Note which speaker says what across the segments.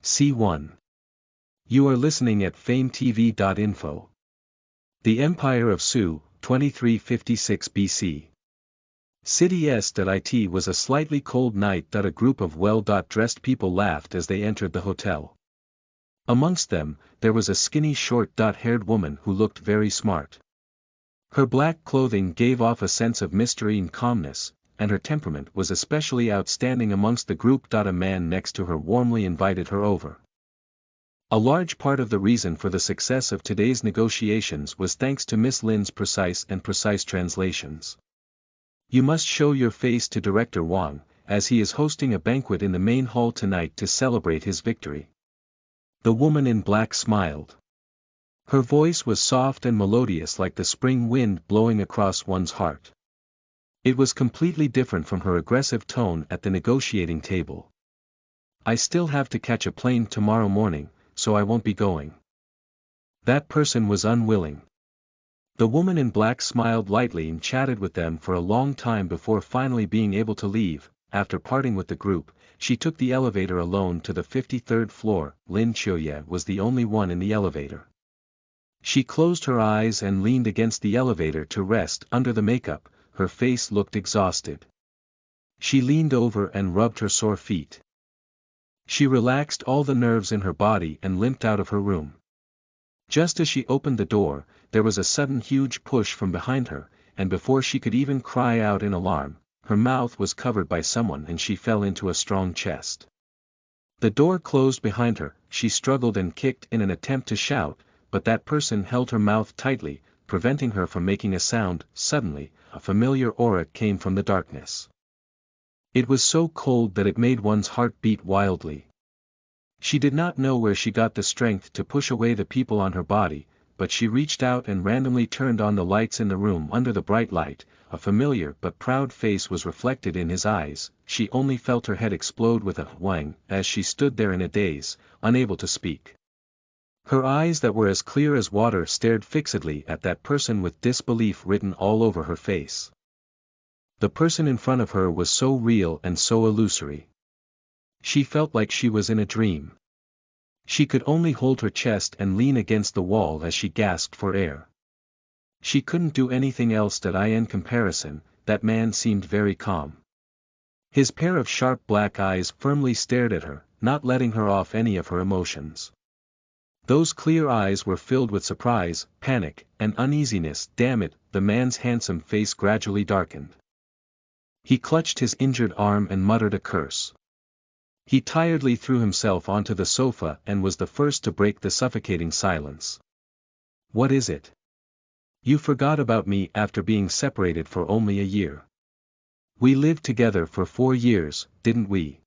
Speaker 1: C1. You are listening at FameTV.info. The Empire of Su, 2356 BC. City It was a slightly cold night that a group of well-dressed people laughed as they entered the hotel. Amongst them, there was a skinny short-haired woman who looked very smart. Her black clothing gave off a sense of mystery and calmness, and her temperament was especially outstanding amongst the group. A man next to her warmly invited her over. A large part of the reason for the success of today's negotiations was thanks to Miss Lin's precise translations. You must show your face to Director Wang, as he is hosting a banquet in the main hall tonight to celebrate his victory. The woman in black smiled. Her voice was soft and melodious like the spring wind blowing across one's heart. It was completely different from her aggressive tone at the negotiating table. I still have to catch a plane tomorrow morning, so I won't be going. That person was unwilling. The woman in black smiled lightly and chatted with them for a long time before finally being able to leave. After parting with the group, she took the elevator alone to the 53rd floor. Lin Qiuye was the only one in the elevator. She closed her eyes and leaned against the elevator to rest. Under the makeup, her face looked exhausted. She leaned over and rubbed her sore feet. She relaxed all the nerves in her body and limped out of her room. Just as she opened the door, there was a sudden huge push from behind her, and before she could even cry out in alarm, her mouth was covered by someone and she fell into a strong chest. The door closed behind her. She struggled and kicked in an attempt to shout, but that person held her mouth tightly, preventing her from making a sound. Suddenly, a familiar aura came from the darkness. It was so cold that it made one's heart beat wildly. She did not know where she got the strength to push away the people on her body, but she reached out and randomly turned on the lights in the room. Under the bright light, a familiar but proud face was reflected in his eyes. She only felt her head explode with a whang as she stood there in a daze, unable to speak. Her eyes that were as clear as water stared fixedly at that person with disbelief written all over her face. The person in front of her was so real and so illusory. She felt like she was in a dream. She could only hold her chest and lean against the wall as she gasped for air. She couldn't do anything else. In comparison, that man seemed very calm. His pair of sharp black eyes firmly stared at her, not letting her off any of her emotions. Those clear eyes were filled with surprise, panic, and uneasiness. Damn it, the man's handsome face gradually darkened. He clutched his injured arm and muttered a curse. He tiredly threw himself onto the sofa and was the first to break the suffocating silence. What is it? You forgot about me after being separated for only a year. We lived together for 4 years, didn't we?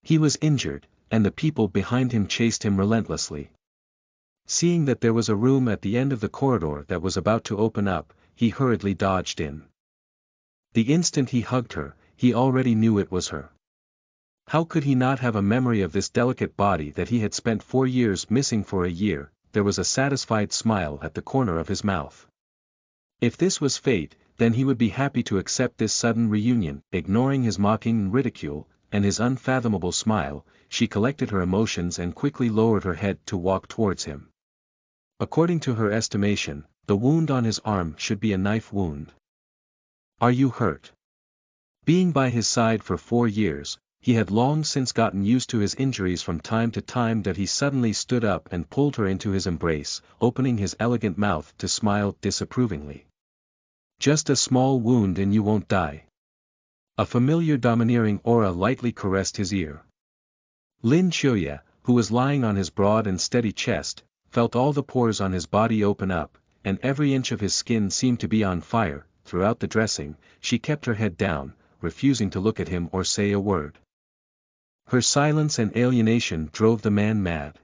Speaker 1: He was injured, and the people behind him chased him relentlessly. Seeing that there was a room at the end of the corridor that was about to open up, he hurriedly dodged in. The instant he hugged her, he already knew it was her. How could he not have a memory of this delicate body that he had spent 4 years missing for a year? There was a satisfied smile at the corner of his mouth. If this was fate, then he would be happy to accept this sudden reunion. Ignoring his mocking ridicule, and his unfathomable smile, she collected her emotions and quickly lowered her head to walk towards him. According to her estimation, the wound on his arm should be a knife wound. Are you hurt? Being by his side for 4 years, he had long since gotten used to his injuries. From time to time that he suddenly stood up and pulled her into his embrace, opening his elegant mouth to smile disapprovingly. Just a small wound and you won't die. A familiar domineering aura lightly caressed his ear. Lin Qiuye, who was lying on his broad and steady chest, felt all the pores on his body open up, and every inch of his skin seemed to be on fire. Throughout the dressing, she kept her head down, refusing to look at him or say a word. Her silence and alienation drove the man mad.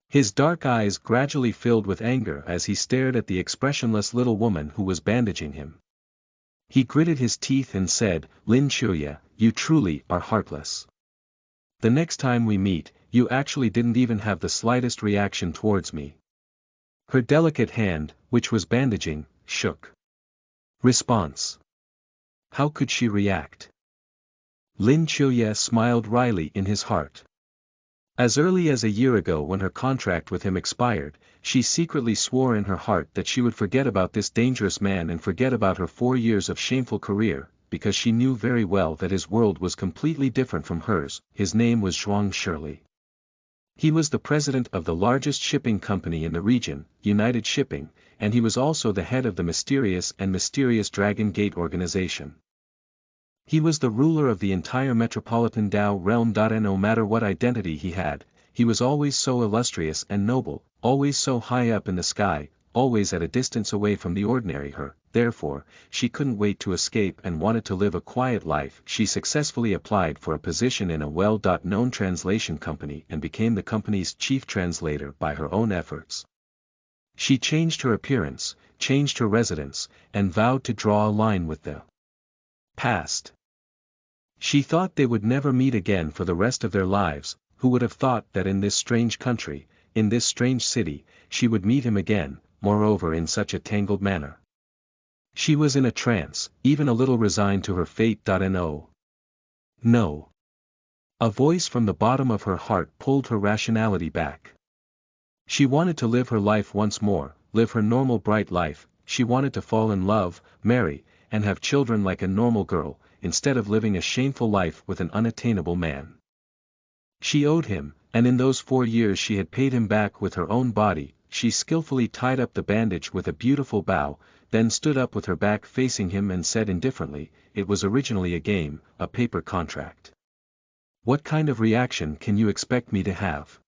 Speaker 1: His dark eyes gradually filled with anger as he stared at the expressionless little woman who was bandaging him. He gritted his teeth and said, Lin Qiuye, you truly are heartless. The next time we meet, you actually didn't even have the slightest reaction towards me. Her delicate hand, which was bandaging, shook. Response. How could she react? Lin Qiuye smiled wryly in his heart. As early as a year ago when her contract with him expired, she secretly swore in her heart that she would forget about this dangerous man and forget about her 4 years of shameful career, because she knew very well that his world was completely different from hers. His name was Zhuang Shirley. He was the president of the largest shipping company in the region, United Shipping, and he was also the head of the mysterious Dragon Gate organization. He was the ruler of the entire metropolitan Dao realm. And no matter what identity he had, he was always so illustrious and noble, always so high up in the sky, always at a distance away from the ordinary her. Therefore, she couldn't wait to escape and wanted to live a quiet life. She successfully applied for a position in a well-known translation company and became the company's chief translator by her own efforts. She changed her appearance, changed her residence, and vowed to draw a line with the past. She thought they would never meet again for the rest of their lives. Who would have thought that in this strange country, in this strange city, she would meet him again, moreover in such a tangled manner. She was in a trance, even a little resigned to her fate. No. A voice from the bottom of her heart pulled her rationality back. She wanted to live her life once more, live her normal bright life. She wanted to fall in love, marry, and have children like a normal girl, instead of living a shameful life with an unattainable man. She owed him, and in those 4 years she had paid him back with her own body. She skillfully tied up the bandage with a beautiful bow, then stood up with her back facing him and said indifferently, "It was originally a game, a paper contract. What kind of reaction can you expect me to have?"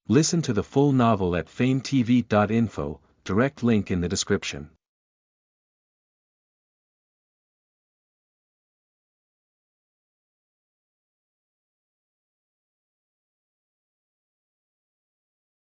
Speaker 1: Listen to the full novel at FameTV.info, direct link in the description.